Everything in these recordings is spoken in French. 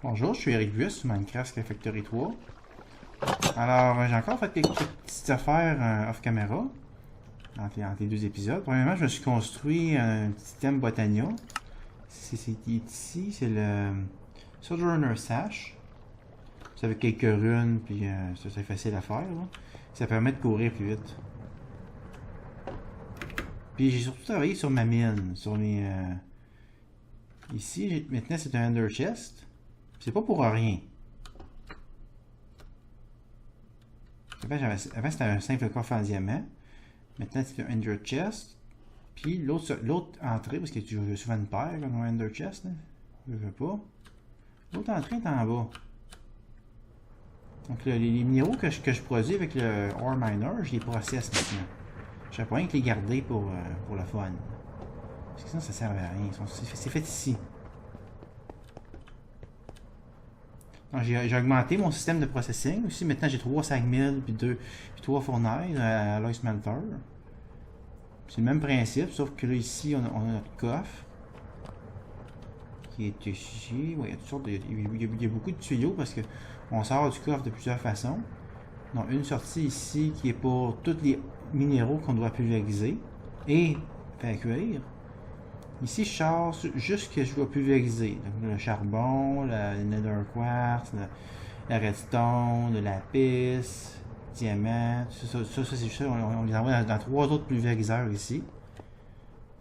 Bonjour, je suis Eric sur Minecraft Factory 3. Alors, j'ai encore fait quelques petites affaires off-caméra entre les deux épisodes. Premièrement, je me suis construit un petit thème Botania. C'est ici, c'est le Sojourner Sash. C'est avec quelques runes, puis c'est facile à faire. Là. Ça permet de courir plus vite. Puis j'ai surtout travaillé sur ma mine, sur les... Ici, maintenant c'est un Ender Chest. C'est pas pour rien. Avant c'était un simple coffre en diamant. Maintenant c'est un Ender Chest. Puis l'autre entrée, parce que tu joues souvent une paire dans un Ender Chest. Là. Je veux pas. L'autre entrée est en bas. Donc les minéraux que je produis avec le Ore Miner, je les processe maintenant. Je n'ai pas rien que les garder pour le fun. Parce que sinon ça sert à rien. C'est fait ici. J'ai augmenté mon système de processing aussi. Maintenant j'ai 3 5000 puis 3 fournaises à l'oil smelter. C'est le même principe, sauf que là ici on a notre coffre qui est ici. Ouais, il y a toutes sortes il y a beaucoup de tuyaux parce que on sort du coffre de plusieurs façons. Donc une sortie ici qui est pour tous les minéraux qu'on doit pulvériser et faire cueillir. Ici, je sors juste ce que je dois pulvériser. Donc, le charbon, le nether quartz, la redstone, le lapis, diamant. Ça c'est juste ça. On les envoie dans 3 autres pulvériseurs ici.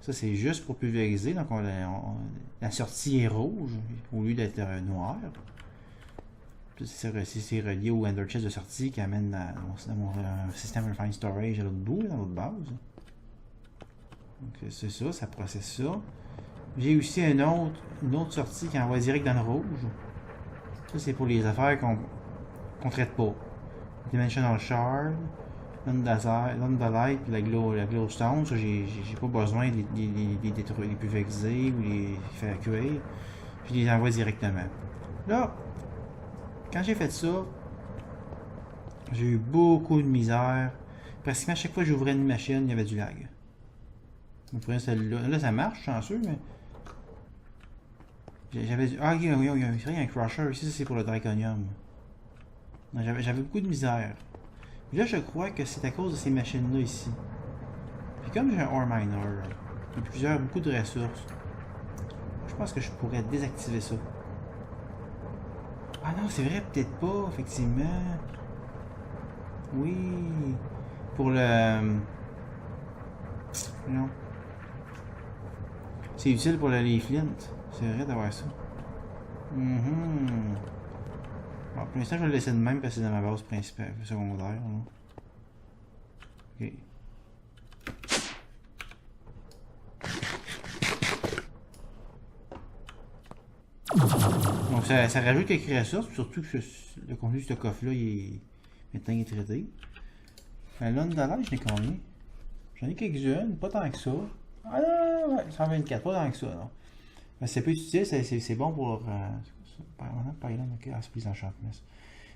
Ça, c'est juste pour pulvériser. Donc, la sortie est rouge au lieu d'être noire. C'est relié au Ender Chest de sortie qui amène dans mon système Refine Storage à l'autre bout, dans l'autre base. Donc c'est ça, ça processe ça. J'ai aussi une autre sortie qui envoie direct dans le rouge. Ça c'est pour les affaires qu'on traite pas. Dimensional Shard, l'Undalight, la Glowstone, ça j'ai pas besoin de les détruire, les pulvériser ou les faire cuire. Je les envoie directement. Là, quand j'ai fait ça, j'ai eu beaucoup de misère. Pratiquement à chaque fois que j'ouvrais une machine, il y avait du lag. Vous prenez celle-là. Là, ça marche, chanceux, mais. J'avais. Ah, il y a un crusher ici, ça c'est pour le draconium. J'avais beaucoup de misère. Puis là, je crois que c'est à cause de ces machines-là ici. Puis comme j'ai un ore miner, et beaucoup de ressources, je pense que je pourrais désactiver ça. Ah non, c'est vrai, peut-être pas, effectivement. Oui. Pour le. Non. C'est utile pour les flint. C'est vrai d'avoir ça. Bon, pour l'instant, je vais le laisser de même parce que c'est dans ma base principale, secondaire. Là. Ok. Donc, ça rajoute quelques ressources, surtout que le contenu de ce coffre-là, maintenant il est traité. Là, je n'ai combien? J'en ai quelques-unes, pas tant que ça. Ah non, ouais, 124, pas tant que ça, non. Mais c'est peu utile, c'est bon pour...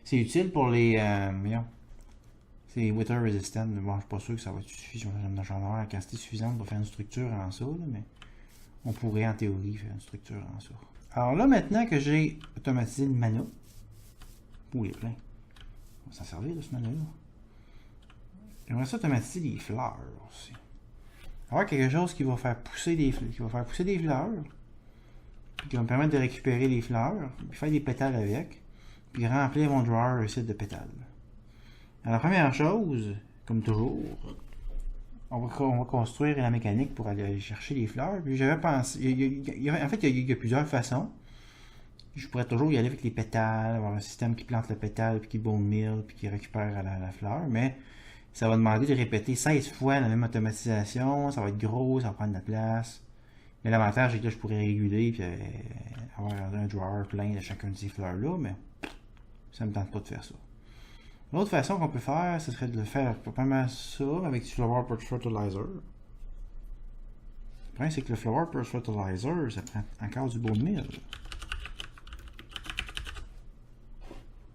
c'est utile pour les... c'est water resistant. Bon, je suis pas sûr que ça va être suffisant. J'en avoir la quantité suffisante pour faire une structure en ça, là, mais on pourrait en théorie faire une structure en ça. Alors là, maintenant que j'ai automatisé le mana, il est plein. On va s'en servir de ce mana-là. J'aimerais ça automatiser des fleurs aussi. Avoir quelque chose qui va faire pousser des fleurs, puis qui va me permettre de récupérer les fleurs, puis faire des pétales avec, puis remplir mon drawer ici de pétales. Alors, la première chose, comme toujours, on va construire la mécanique pour aller chercher les fleurs. Puis j'avais pensé, en fait, il y a plusieurs façons. Je pourrais toujours y aller avec les pétales, avoir un système qui plante le pétale, puis qui bone meal, puis qui récupère la fleur, mais ça va demander de répéter 16 fois la même automatisation, ça va être gros, ça va prendre de la place. Mais l'avantage c'est que là, je pourrais réguler puis avoir un drawer plein de chacune de ces fleurs-là, mais ça ne me tente pas de faire ça. L'autre façon qu'on peut faire, ce serait de le faire pas mal ça avec du Flower Purge Fertilizer. Le problème c'est que le Flower Purge Fertilizer, ça prend encore du bone meal.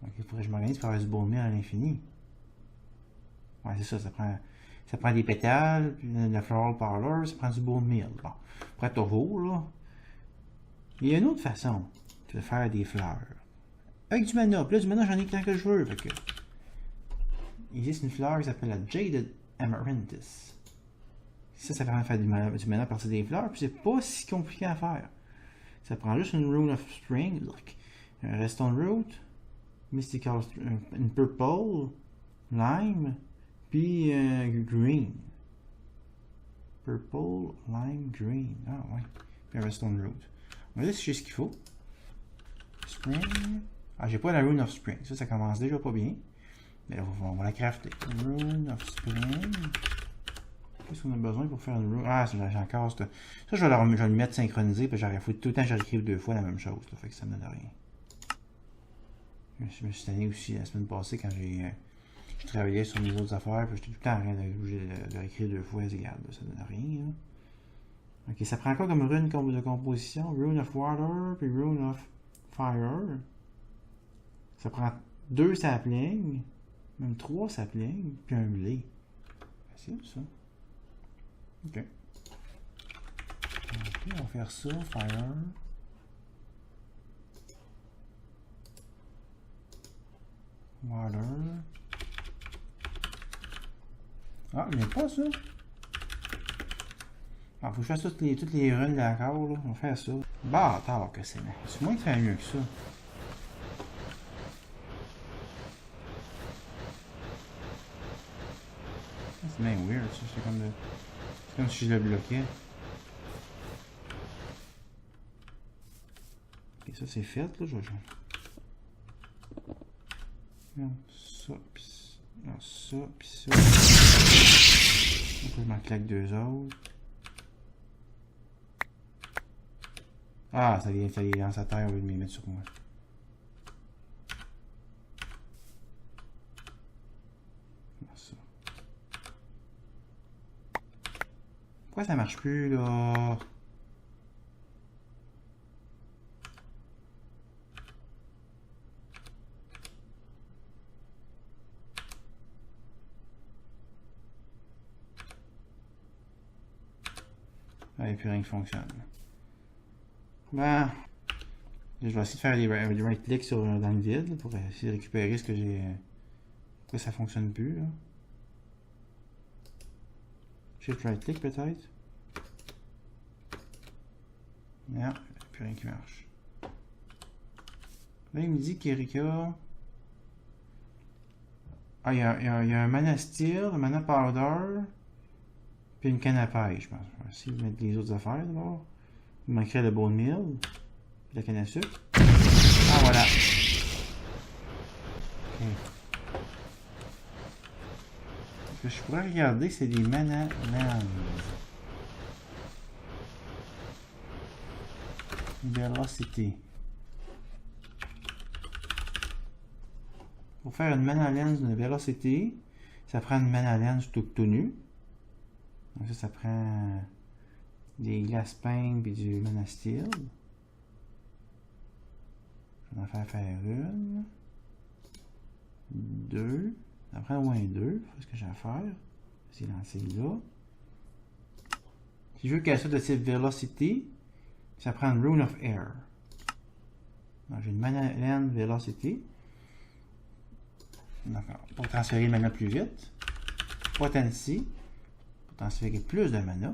Donc il faudrait que je m'organise pour avoir du bone meal à l'infini. Ouais, c'est ça prend des pétales, puis la floral parlor, ça prend du bone meal. Bon, pour être toujours, là. Il y a une autre façon de faire des fleurs. avec du mana. Puis là, du mana, j'en ai tant que je veux. Fait que... Il existe une fleur qui s'appelle la Jaded Amaranthus. Ça permet de faire du mana à partir des fleurs, puis c'est pas si compliqué à faire. Ça prend juste une rune of spring, look. Un redstone root, mystical, une purple, lime, puis green. Purple, lime, green. Ah ouais. Puis un redstone root. On va voir si j'ai ce qu'il faut. Spring. Ah, j'ai pas la rune of spring. Ça commence déjà pas bien. Mais là, on va la crafter. Rune of spring. Qu'est-ce qu'on a besoin pour faire une rune? Ah, j'ai encore ça. Ça, je vais le mettre synchronisé. Puis j'aurais foutu tout le temps que j'écrive 2 fois la même chose. Là, fait que ça me donne rien. Je me suis tanné aussi la semaine passée quand j'ai travaillé sur mes autres affaires. Puis j'étais tout le temps en train de réécrire 2 fois. Regarde, ça donne rien. Là. Ok, ça prend quoi comme rune de composition? Rune of water, puis rune of fire. Ça prend 2 saplings, même 3 saplings, puis un blé. Facile ça. Ok. Ok, on va faire ça, fire. Water. Ah, il n'y a pas ça. Ah, faut que je fasse toutes les runs d'accord, là. On va faire ça. Bâtard que c'est. C'est moins que faire mieux que ça. C'est bien weird, ça. C'est comme si je le bloquais. Ok, ça c'est fait, là. Je vais... Non, ça, pis ça. Non, ça, pis ça. Donc, je m'en claque 2 autres. Ah, ça vient dans sa terre au lieu de me mettre sur moi. Ça. Pourquoi ça marche plus là? Ah, il n'y a plus rien qui fonctionne. Ben, je vais essayer de faire des right clics dans le vide là, pour essayer de récupérer ce que j'ai. Pourquoi ça fonctionne plus là? Shift right click peut-être? Non, il n'y a plus rien qui marche. Là, il me dit qu'Erika. Ah, il y a un mana steel, un mana powder, puis une canne à pêche, je pense. On va essayer de mettre les autres affaires d'abord. Il manquerait le bone meal, puis la canne à sucre. Ah, voilà. Ok. Ce que je pourrais regarder, c'est des mana lands. Velocity. Pour faire une mana lens de velocity, ça prend une mana lens tout nu. Donc ça prend des glass pain et du mana steel. Je vais en faire une. 2. Ça prend au moins 2. C'est ce que j'ai à faire. Je vais lancer là. Si je veux qu'elle soit de type velocity, ça prend une rune of air. J'ai une mana lens velocity. Pour transférer le mana plus vite. Potency. Pour transférer plus de mana.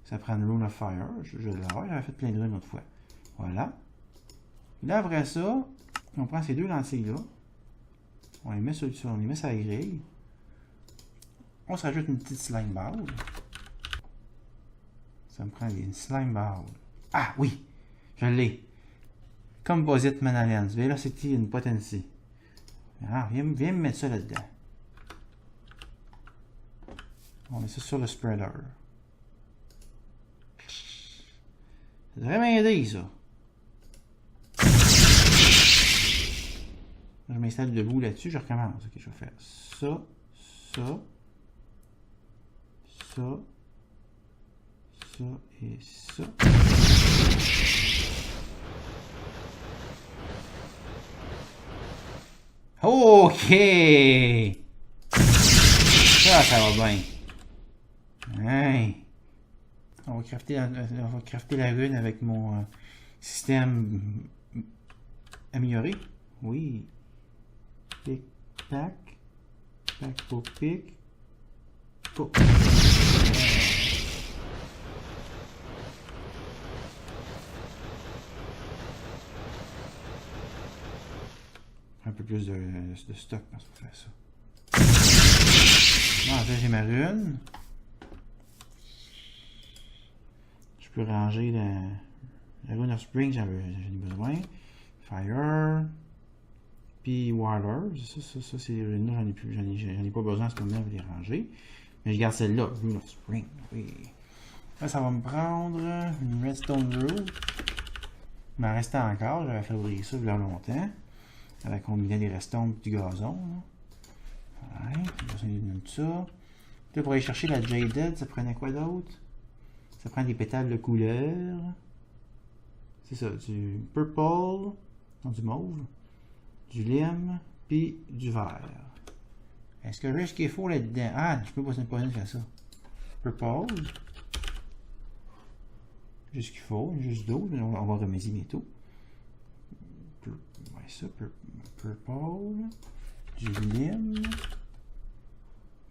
Ça prend une rune of fire. Je vais l'avoir. J'avais fait plein de runes l'autre fois. Voilà. Et là, après ça, on prend ces 2 lentilles-là. On les met sur la grille. On se rajoute une petite slime ball. Ça me prend une slime ball. Ah oui! Je l'ai. Composite mana lens. Velocity and potency. Ah, viens me mettre ça là-dedans. On met ça sur le spreader. Ça devrait m'aider, ça. Je m'installe debout là-dessus, je recommence. Ok, je vais faire ça, ça, ça, ça et ça. Ok! Ça va bien. Hey. On va crafter la rune avec mon système amélioré. Oui. Pic, pac. Pac, pour pic. Pour. Un peu plus de stock pour faire ça. Bon, là j'ai ma rune. Je peux ranger la rune of spring, j'en ai besoin. Fire. Puis water. Ça c'est les runes là, j'en ai pas besoin en ce moment, je vais les ranger. Mais je garde celle-là, rune of spring. Oui. Là, ça va me prendre une redstone root. Il m'en restait encore, j'avais fait ouvrir ça il y a longtemps. Avec combiné des redstones et du gazon. Ouais, j'ai besoin de ça. Puis pour aller chercher la Jaded, ça prenait quoi d'autre? Ça prend des pétales de couleur. C'est ça, du purple, non, du mauve, du lime, puis du vert. Est-ce que j'ai ce qu'il faut là-dedans? Ah, je peux pas faire ça. Purple. Juste ce qu'il faut, juste d'eau, on va remédier bientôt. Ouais, ça, purple, du lime.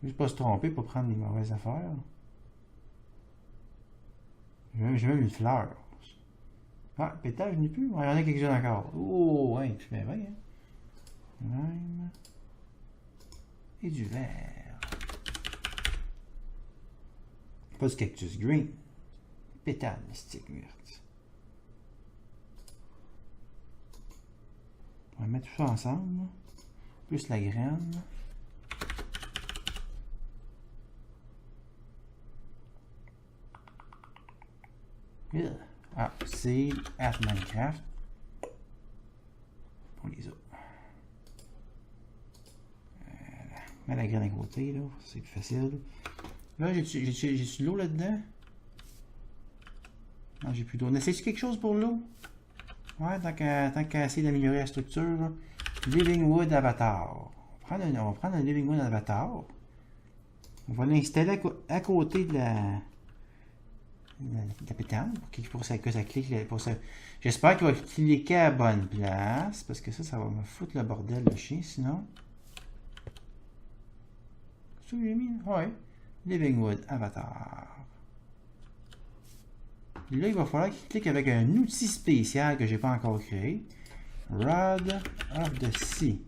Juste pas se tromper pour prendre les mauvaises affaires. J'ai même une fleur. Ah, pétage, je n'ai plus. Ouais, il y en a quelques-uns encore. Oh, ouais, je fais bien, hein. Lime. Et du vert. Pas du cactus green. Pétale mystique verte. On va mettre tout ça ensemble. Plus la graine. Ah, c'est at Minecraft. Pour les autres. Mets la graine à côté, là. C'est plus facile. Là, j'ai de l'eau là-dedans? Non, j'ai plus d'eau. On essaie-tu quelque chose pour l'eau? Ouais, tant qu'à essayer d'améliorer la structure, là. Living Wood Avatar. On va prendre un Living Wood Avatar. On va l'installer à côté de la pétante pour que ça clique. J'espère qu'il va cliquer à la bonne place. Parce que ça va me foutre le bordel de chien sinon. C'est ce que j'ai mis? Ouais. Living Wood Avatar. Et là, il va falloir qu'il clique avec un outil spécial que j'ai pas encore créé. Rod of the Sea.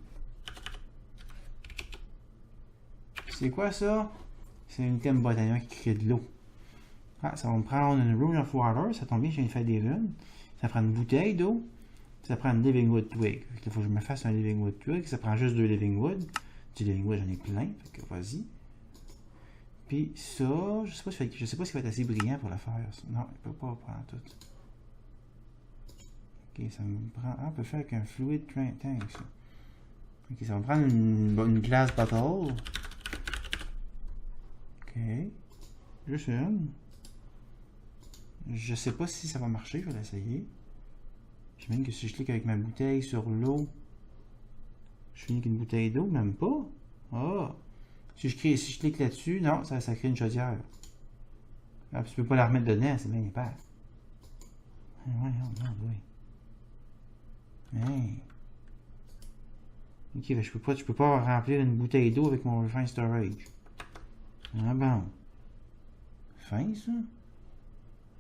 C'est quoi ça? C'est une thème botanique qui crée de l'eau. Ah, ça va me prendre une rune of water. Ça tombe bien, je viens de faire des runes. Ça prend une bouteille d'eau. Ça prend une living wood twig. Il faut que je me fasse un living wood twig. Ça prend juste 2 living wood. Du living wood, j'en ai plein. Fait que vas-y. Puis ça, je sais pas s'il va être assez brillant pour le faire. Non, il peut pas prendre tout. Ok, ça me prend. Ah, on peut faire avec un fluid tank, ça. Ok, ça va me prendre une glass bottle. Ok. Juste une. Je sais pas si ça va marcher, je vais l'essayer. J'imagine que si je clique avec ma bouteille sur l'eau, je finis avec une bouteille d'eau, même pas. Ah! Si je clique là-dessus, non, ça crée une chaudière. Ah, tu peux pas la remettre dedans, c'est bien épais. Ouais, oui. Hey. Ok, je peux pas remplir une bouteille d'eau avec mon refine storage. Ah bon. Fin ça?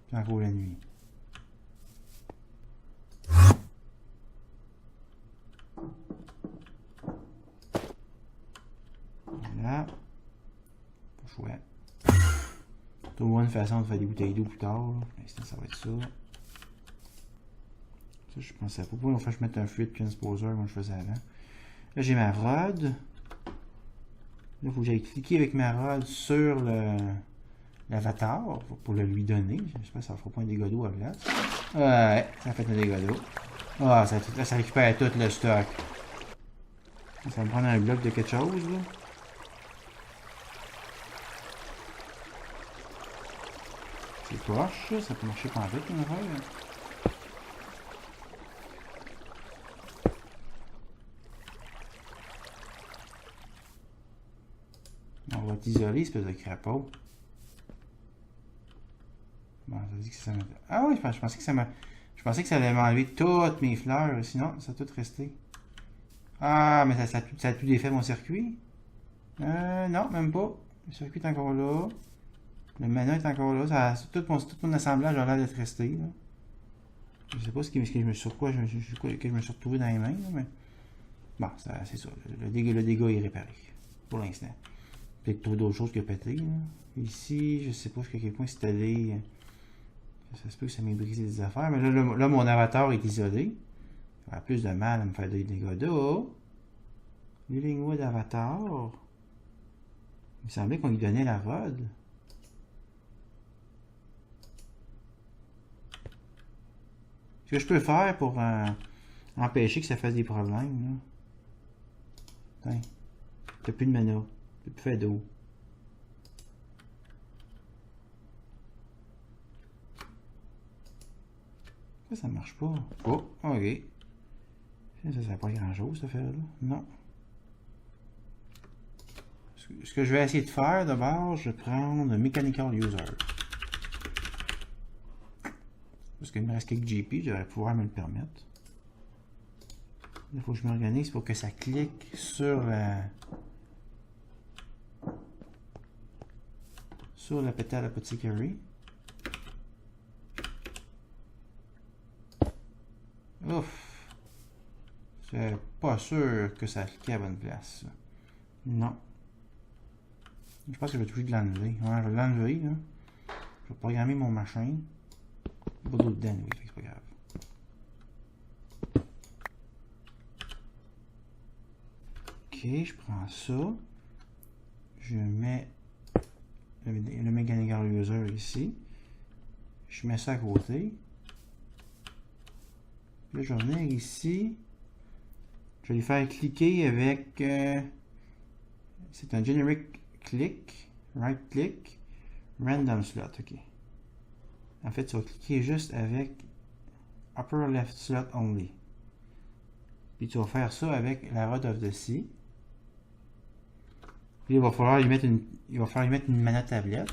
C'est encore la nuit. Voilà. Pas chouette. Trouve une façon de faire des bouteilles d'eau plus tard. Pour l'instant, ça va être ça. Ça, je pensais pas. Pourquoi je mettre un fluid transposer comme je faisais avant. Là, j'ai ma rod. Là, il faut que j'aille cliquer avec ma rod sur l'avatar pour le lui donner. J'espère que ça ne fera pas un dégât d'eau à place. Ouais, ça fait un dégât d'eau. Ah, ça récupère tout le stock. Ça va me prendre un bloc de quelque chose, là. C'est proche, ça peut marcher pas vite, une affaire. On va t'isoler, espèce de crapaud. Bon, ça dit que ça m'a... Ah oui, je pensais que ça allait m'enlever toutes mes fleurs, sinon ça a tout resté. Ah, mais ça a tout défait mon circuit. Non, même pas. Le circuit est encore là. Le mana est encore là. Tout mon assemblage a l'air d'être resté. Là. Je sais pas ce que je me suis retrouvé dans les mains, là, mais. Bon, c'est ça. Le dégât est réparé. Pour l'instant. Peut-être trouver d'autres choses que péter. Là. Ici, je sais pas jusqu'à quel point c'est allé. Ça se peut que ça m'ait brisé des affaires. Mais là, mon avatar est isolé. Ça a plus de mal à me faire des dégâts d'eau. Livingwood avatar. Il me semblait qu'on lui donnait la rod. Ce que je peux faire pour empêcher que ça fasse des problèmes. Là. T'as plus de mana. T'as plus fait d'eau. Ça marche pas. Oh, ok. Ça sert pas à grand chose, cette affaire-là. Non. Ce que je vais essayer de faire d'abord, je vais prendre Mechanical User. Parce qu'il me reste quelques GP, je vais pouvoir me le permettre. Il faut que je m'organise pour que ça clique sur la pétale apothecary. Ouf! C'est pas sûr que ça clique à la bonne place. Non. Je pense que je vais toucher de l'enlever. Ouais, je vais l'enlever. Je vais programmer mon machin. Pas d'eau dedans, oui, c'est pas grave. Ok, je prends ça. Je mets le Mechanical User ici. Je mets ça à côté. Là, je vais venir ici. Je vais lui faire cliquer avec. C'est un generic click. Right click. Random slot. Ok. En fait, tu vas cliquer juste avec upper left slot only. Puis tu vas faire ça avec la rod of the sea. Puis il va falloir lui mettre une mana tablette.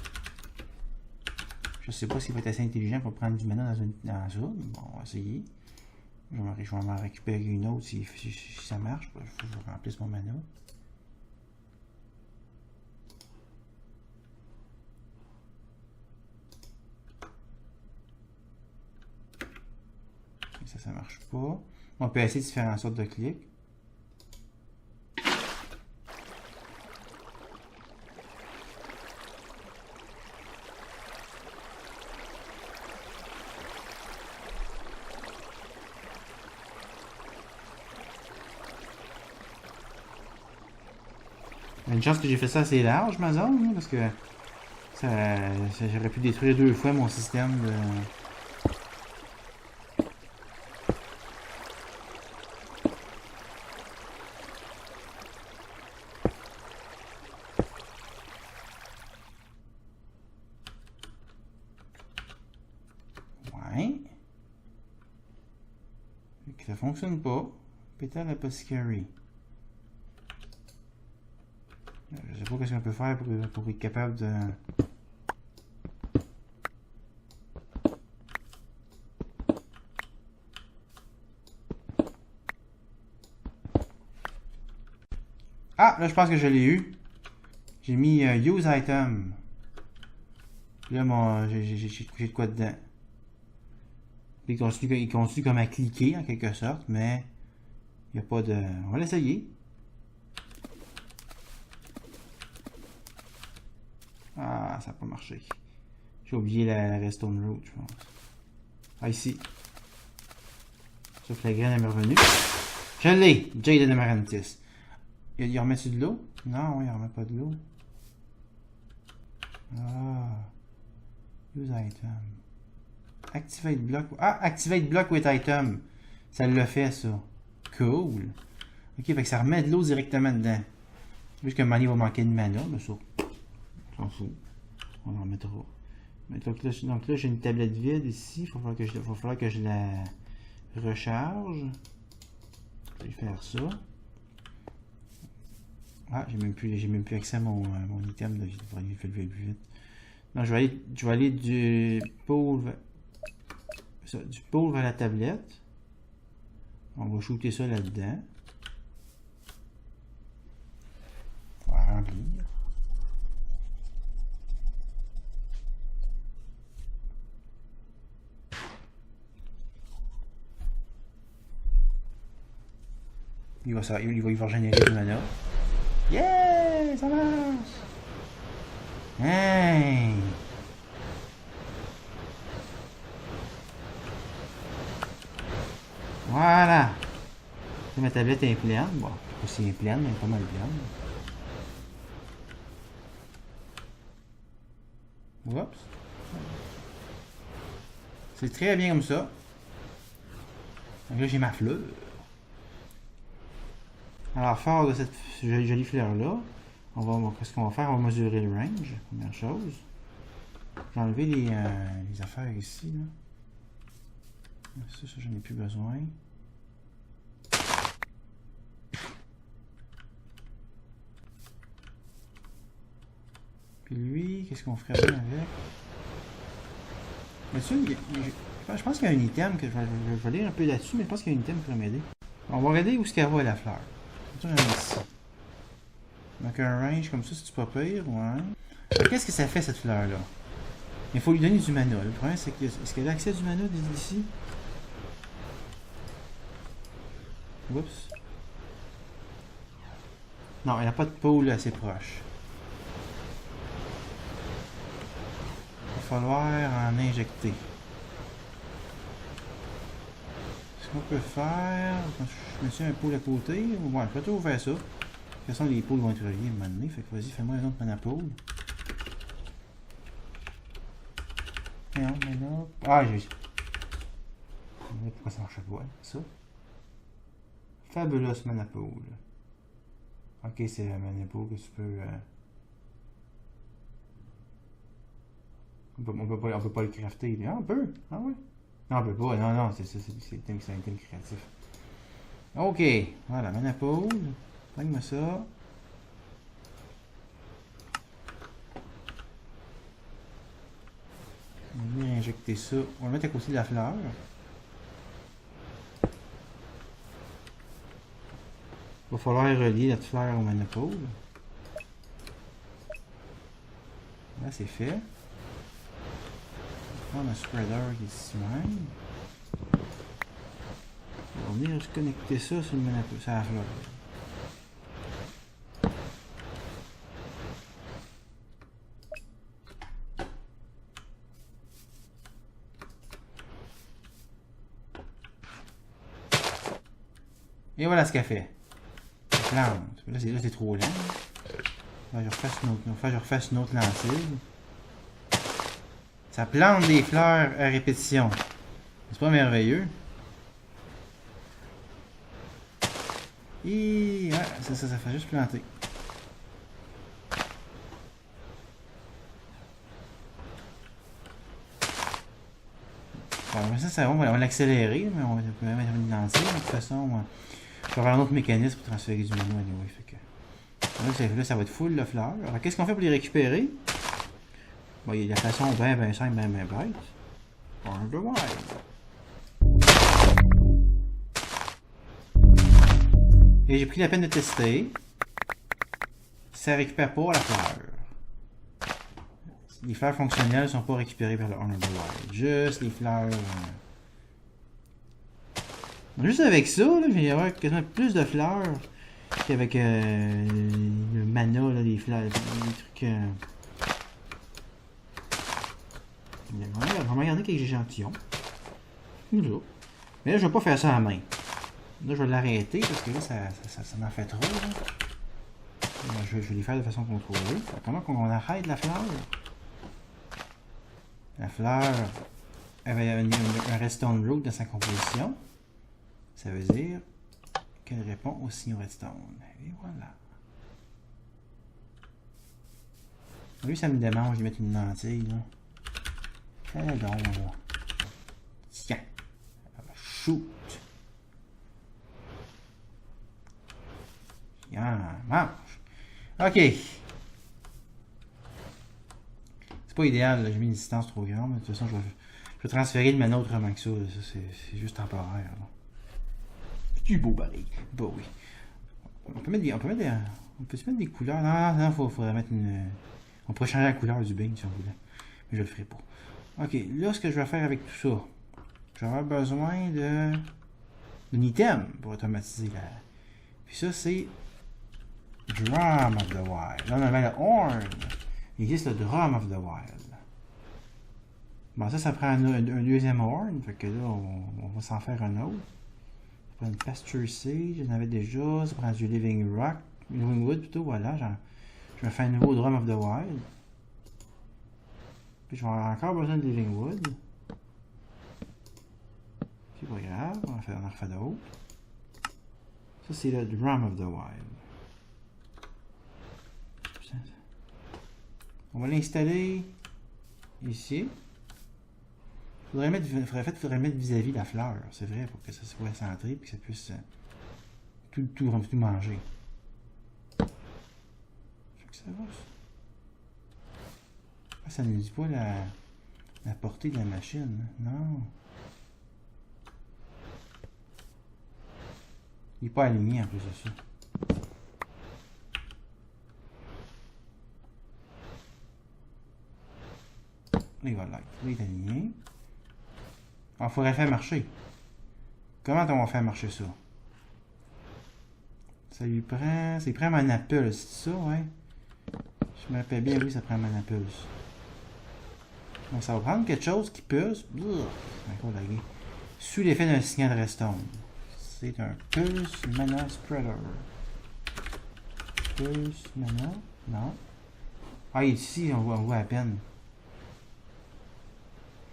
Je sais pas s'il va être assez intelligent pour prendre du mana dans ça. Bon, on va essayer. Je vais m'en récupérer une autre si ça marche. Il faut que je remplisse mon mana. Ça marche pas. On peut essayer de faire en sorte de clic. Il y a une chance que j'ai fait ça assez large, ma zone, parce que j'aurais pu détruire 2 fois mon système de... Ouais. Ça fonctionne pas. Pétale apothecary. Je sais pas ce qu'on peut faire pour être capable de... Ah, là je pense que je l'ai eu. J'ai mis use item. Là, j'ai couché de quoi dedans. Il continue comme à cliquer en quelque sorte, mais il n'y a pas de... On va l'essayer. Ah, ça n'a pas marché. J'ai oublié la redstone root, je pense. Ah, ici. Sauf que la graine est revenue. Je l'ai! Jaded Amaranthus. Il remet-tu de l'eau? Non, il remet pas de l'eau. Ah. Use item. Activate block. Ah, activate block with item. Ça le fait, ça. Cool. Ok, fait que ça remet de l'eau directement dedans. Juste que Manny va manquer de mana, mais ça. On s'en fout. On en mettra. Donc là, j'ai une tablette vide ici. Il va falloir que je la recharge. Je vais faire ça. Ah, j'ai même plus accès à mon item. Il faudrait que je le fasse plus vite. Donc, je vais aller du pôle vers la tablette. On va shooter ça là-dedans. Il va générer du mana. Yeah! Ça marche! Hey! Voilà! Ma tablette est pleine. Bon, je sais pas si elle est pleine, mais elle est pas mal pleine. Oups! C'est très bien comme ça. Donc là, j'ai ma fleur. Alors, fort de cette jolie fleur-là, qu'est-ce qu'on va faire? On va mesurer le range, première chose. J'ai enlevé les affaires ici. Là. Ça j'en ai plus besoin. Puis lui, qu'est-ce qu'on ferait bien avec? Je pense qu'il y a un item que je vais lire un peu là-dessus, mais je pense qu'il y a un item qui pourrait m'aider. On va regarder où est-ce qu'elle va la fleur. J'en ai ici. Donc un range comme ça, c'est pas pire, ouais. Qu'est-ce que ça fait cette fleur-là? Il faut lui donner du mana. Le problème, c'est que est-ce qu'elle a accès à du mana d'ici? Oups. Non, elle n'a pas de pôle assez proche. Il va falloir en injecter. Ce qu'on peut faire, je me suis un pôle à côté, ouais, je peux toujours faire ça. De toute façon, les pôles vont être reliés à un moment donné, fait que vas-y, fais-moi un autre mana pôle. Non, mais là. Ah, j'ai. Pourquoi ça marche pas, ça? Fabulous mana pool. Ok, c'est un mana pool que tu peux. On peut pas le crafter. Ah, on peut? Ah ouais? Non, on peut pas. Non, non, c'est un item créatif. Ok, voilà, mana pool. Prends-moi ça. On va venir injecter ça. On va le mettre à côté de la fleur. Il va falloir relier la fleur au mana pool. Là, c'est fait. On va prendre un spreader qui est ici même. On va venir connecter ça sur le mana pool, sur la fleur. Et voilà ce qu'elle fait. Elle plante. Là, c'est trop lent. Là, je refasse une autre lentille. Ça plante des fleurs à répétition. C'est pas merveilleux? Et ouais, ça fait juste planter. Bon, ça on va l'accélérer, mais on va quand même mettre une lentille. De toute façon, je vais avoir un autre mécanisme pour transférer du mana anyway. Fait que... Là, ça va être full de fleurs. Alors, qu'est-ce qu'on fait pour les récupérer? Bon, il y a la façon bien simple, bien bête. On the wild. Et j'ai pris la peine de tester. Ça récupère pas la fleur. Les fleurs fonctionnelles ne sont pas récupérées par le Honor the Wild. Juste les fleurs. Juste avec ça, là, je vais y avoir quasiment plus de fleurs qu'avec le mana, là, les fleurs, les trucs. On va regarder quelques échantillons. Mais là, je vais pas faire ça à la main. Là, je vais l'arrêter parce que là, ça m'en fait trop. Là. Je vais les faire de façon contrôlée. Comment on arrête la fleur? La fleur avait un redstone root dans sa composition. Ça veut dire qu'elle répond au signe redstone. Et voilà. Lui, ça me demande de mettre une lentille. Là. Fais donc, là. Tiens. Shoot. Tiens, mange. Ok. C'est pas idéal, j'ai mis une distance trop grande, mais de toute façon, je vais transférer le mana autrement que ça. Ça c'est juste temporaire. C'est beau pareil. Bah oui. On peut se mettre des couleurs. Non, faudrait mettre une. On pourrait changer la couleur du bain si on voulait. Mais je le ferai pas. Ok, là, ce que je vais faire avec tout ça, je vais avoir besoin d'un item pour automatiser Puis ça, c'est Drum of the Wild. Là, on avait le Horn. Il existe le Drum of the Wild. Bon, ça prend un deuxième Horn. Fait que là, on va s'en faire un autre. Ça prend une Pasture Seed, j'en avais déjà. Ça prend du Living Rock. Living Wood plutôt, voilà. Je vais faire un nouveau Drum of the Wild. Puis je vais avoir encore besoin de Living Wood. C'est pas grave, on en refait d'autres. Ça, c'est le Drum of the Wild. On va l'installer ici. Faudrait mettre vis-à-vis la fleur, c'est vrai, pour que ça soit centré et que ça puisse tout manger. Fait que ça va. Ah, ça ne nous dit pas la portée de la machine. Non. Il n'est pas aligné en plus de ça. Là, il va là. Là, il est aligné. Alors, il faudrait faire marcher. Comment on va faire marcher ça? Ça lui prend... Ça lui prend Amaranthus, c'est ça, ouais? Je me rappelle bien, oui, ça prend Amaranthus. Donc, ça va prendre quelque chose qui pulse. Encore lagué. Sous l'effet d'un signal de redstone. C'est un pulse mana spreader. Pulse mana? Non. Ah, ici, on voit à peine.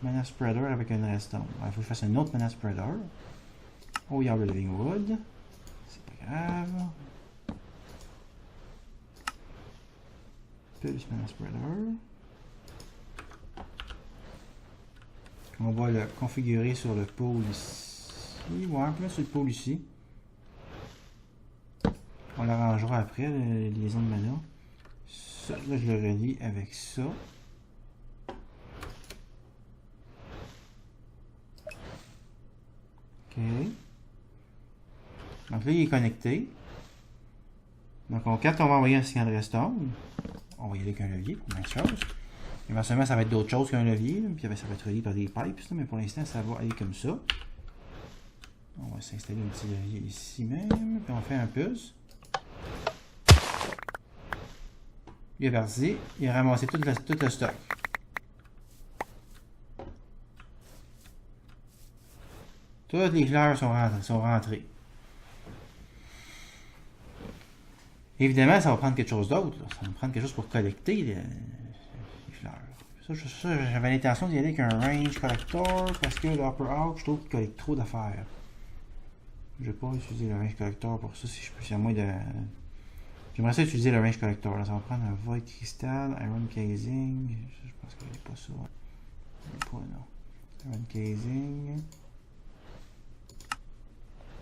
Mana spreader avec un redstone. Il faut que je fasse un autre mana spreader. Oh, il y a le living wood. C'est pas grave. Pulse mana spreader. On va le configurer sur le pôle ici. Ouais, là sur le pôle ici. On l'arrangera après, les liaisons de mana. Ça, là, je le relie avec ça. OK. Donc là, il est connecté. Donc, quand on va envoyer un signal de redstone, on va y aller avec un levier pour même chose. Éventuellement, ça va être d'autres choses qu'un levier, puis ça va être relié par des pipes, mais pour l'instant, ça va aller comme ça. On va s'installer un petit levier ici même, puis on fait un pulse. Il est parti, il a ramassé tout le stock. Toutes les fleurs sont rentrées. Évidemment, ça va prendre quelque chose d'autre. Ça va prendre quelque chose pour collecter les fleurs. Ça, j'avais l'intention d'y aller avec un range collector parce que le upper out, je trouve qu'il collecte trop d'affaires. Je ne vais pas utiliser le range collector pour ça si je peux. C'est à moins de. J'aimerais ça utiliser le range collector. Là. Ça va prendre un void crystal, iron casing. Je pense qu'il n'y a pas ça. Il n'y a pas, non. Iron casing.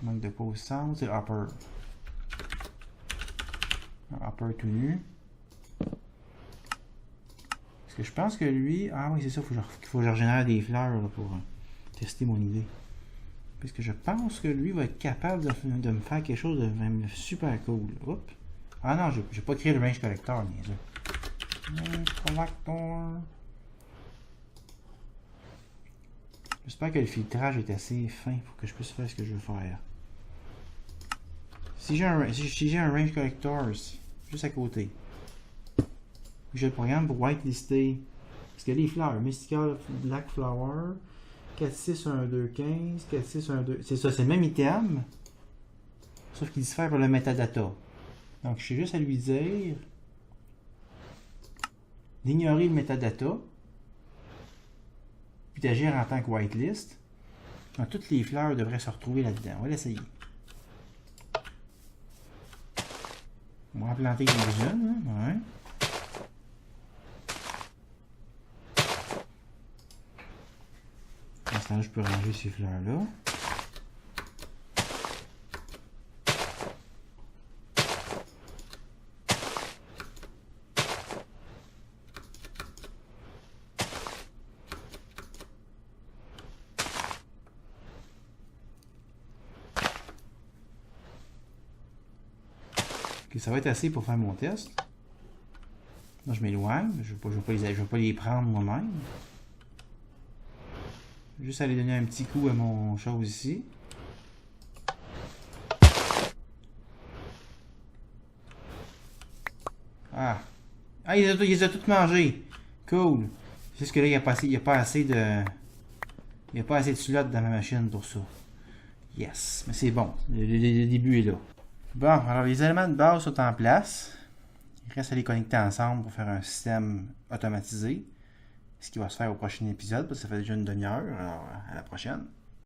Manque de pause sound, c'est le upper. Un upper tout nu. Parce que je pense que lui... Ah oui, c'est ça, il faut que je régénère des fleurs là, pour tester mon idée. Parce que je pense que lui va être capable de me faire quelque chose de même super cool. Oups. Ah non, j'ai pas créé le range collector, bien sûr. Range collector. J'espère que le filtrage est assez fin pour que je puisse faire ce que je veux faire. Si j'ai un range collector ici, juste à côté, j'ai le programme pour whitelister, parce que les fleurs, mystical black flower, 461215, 4612, c'est ça, c'est le même item, sauf qu'il diffère pour le metadata. Donc je suis juste à lui dire d'ignorer le metadata, puis d'agir en tant que whitelist. Donc toutes les fleurs devraient se retrouver là-dedans. On va l'essayer. On va en planter quelques-unes. Ouais. Pour l'instant, je peux ranger ces fleurs-là. Okay, ça va être assez pour faire mon test. Là, je m'éloigne. Je ne vais pas les prendre moi-même. Juste aller donner un petit coup à mon chose ici. Ah. Ah, il les a toutes mangées. Cool. C'est juste que là, il n'y a pas assez de... Il n'y a pas assez de slots dans ma machine pour ça. Yes. Mais c'est bon. Le début est là. Bon, alors les éléments de base sont en place. Il reste à les connecter ensemble pour faire un système automatisé. Ce qui va se faire au prochain épisode, parce que ça fait déjà une demi-heure. Alors, à la prochaine.